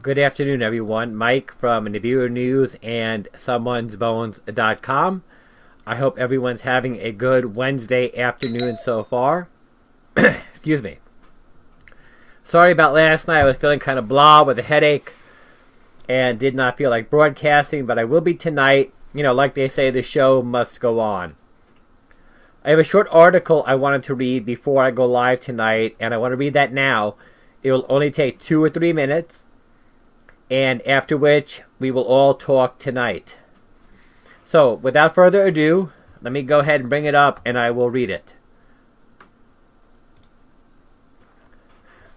Good afternoon, everyone. Mike from Nibiru News and Someone'sBones.com. I hope everyone's having a good Wednesday afternoon so far. Excuse me. Sorry about last night. I was feeling kind of blah with a headache and did not feel like broadcasting, but I will be tonight. You know, like they say, the show must go on. I have a short article I wanted to read before I go live tonight, and I want to read that now. It will only take 2 or 3 minutes. And after which, we will all talk tonight. So, without further ado, let me go ahead and bring it up and I will read it.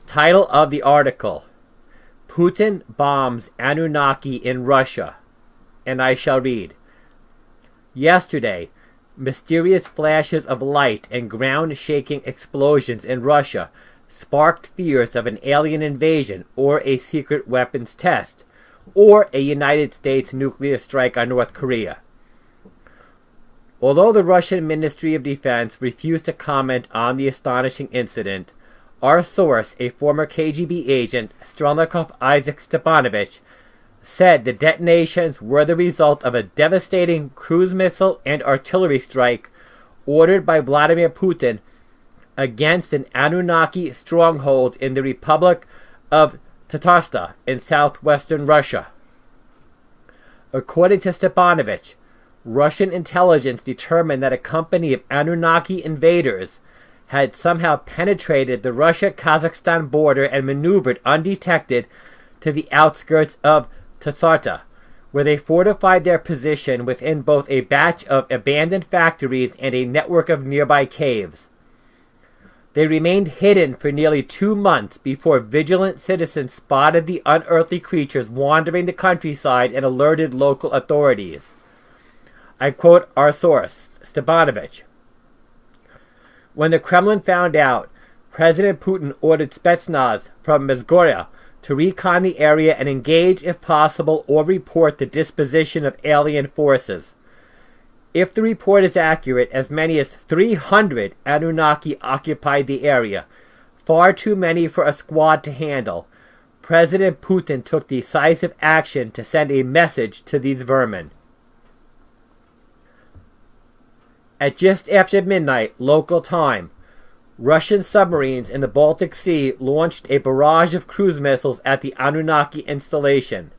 Title of the article: Putin bombs Annunaki in Russia. And I shall read. Yesterday, mysterious flashes of light and ground-shaking explosions in Russia sparked fears of an alien invasion or a secret weapons test, or a United States nuclear strike on North Korea. Although the Russian Ministry of Defense refused to comment on the astonishing incident, our source, a former KGB agent, Strelnikov Isaac Stepanovich, said the detonations were the result of a devastating cruise missile and artillery strike ordered by Vladimir Putin against an Annunaki stronghold in the Republic of Tatarstan in southwestern Russia. According to Stepanovich, Russian intelligence determined that a company of Annunaki invaders had somehow penetrated the Russia-Kazakhstan border and maneuvered undetected to the outskirts of Tatarstan, where they fortified their position within both a batch of abandoned factories and a network of nearby caves. They remained hidden for nearly 2 months before vigilant citizens spotted the unearthly creatures wandering the countryside and alerted local authorities. I quote our source, Stepanovich. When the Kremlin found out, President Putin ordered Spetsnaz from Mezgoria to recon the area and engage if possible or report the disposition of alien forces. If the report is accurate, as many as 300 Annunaki occupied the area, far too many for a squad to handle. President Putin took decisive action to send a message to these vermin. At just after midnight, local time, Russian submarines in the Baltic Sea launched a barrage of cruise missiles at the Annunaki installation.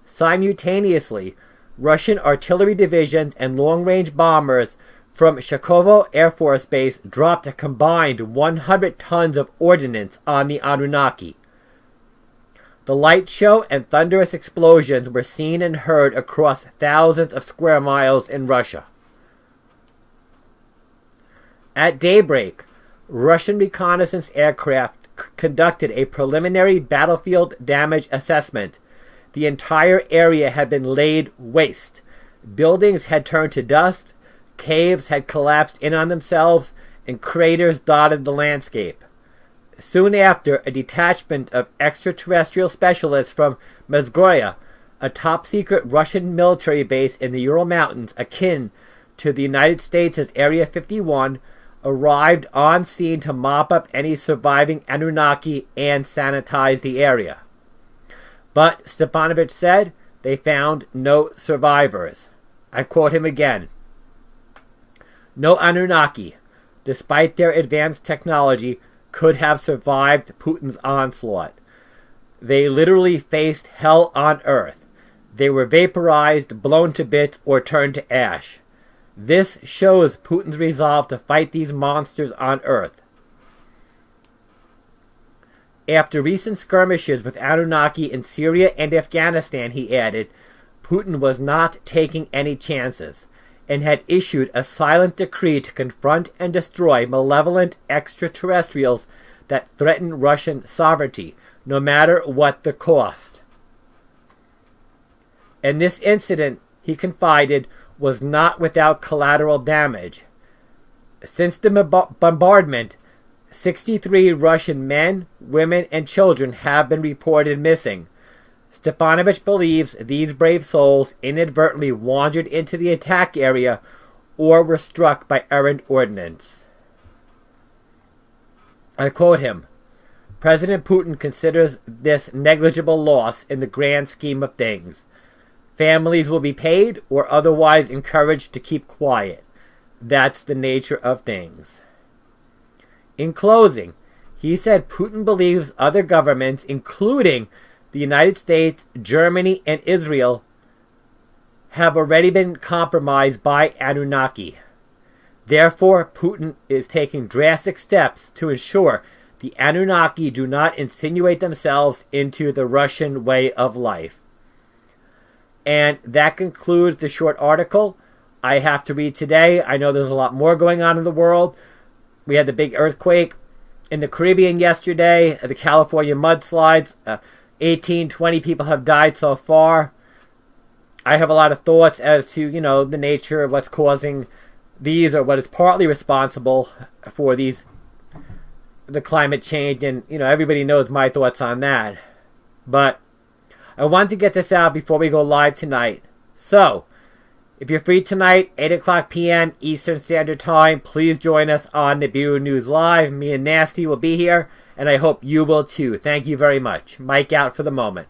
Simultaneously, Russian artillery divisions and long-range bombers from Shakovo Air Force Base dropped a combined 100 tons of ordnance on the Annunaki. The light show and thunderous explosions were seen and heard across thousands of square miles in Russia. At daybreak, Russian reconnaissance aircraft conducted a preliminary battlefield damage assessment. The entire area had been laid waste. Buildings had turned to dust, caves had collapsed in on themselves, and craters dotted the landscape. Soon after, a detachment of extraterrestrial specialists from Mezgoria, a top-secret Russian military base in the Ural Mountains akin to the United States' Area 51, arrived on scene to mop up any surviving Annunaki and sanitize the area. But Stepanovich said they found no survivors. I quote him again. No Annunaki, despite their advanced technology, could have survived Putin's onslaught. They literally faced hell on earth. They were vaporized, blown to bits, or turned to ash. This shows Putin's resolve to fight these monsters on earth. After recent skirmishes with Annunaki in Syria and Afghanistan, he added, Putin was not taking any chances and had issued a silent decree to confront and destroy malevolent extraterrestrials that threaten Russian sovereignty, no matter what the cost. And this incident, he confided, was not without collateral damage. Since the bombardment, 63 Russian men, women, and children have been reported missing. Stepanovich believes these brave souls inadvertently wandered into the attack area or were struck by errant ordnance. I quote him, President Putin considers this negligible loss in the grand scheme of things. Families will be paid or otherwise encouraged to keep quiet. That's the nature of things. In closing, he said Putin believes other governments, including the United States, Germany, and Israel, have already been compromised by Annunaki. Therefore, Putin is taking drastic steps to ensure the Annunaki do not insinuate themselves into the Russian way of life. And that concludes the short article I have to read today. I know there's a lot more going on in the world. We had the big earthquake in the Caribbean yesterday, the California mudslides. 20 people have died so far. I have a lot of thoughts as to, the nature of what's causing these, or what is partly responsible for the climate change, and everybody knows my thoughts on that. But I want to get this out before we go live tonight. So, if you're free tonight, 8 o'clock p.m. Eastern Standard Time, please join us on Nibiru News Live. Me and Nasty will be here, and I hope you will too. Thank you very much. Mike out for the moment.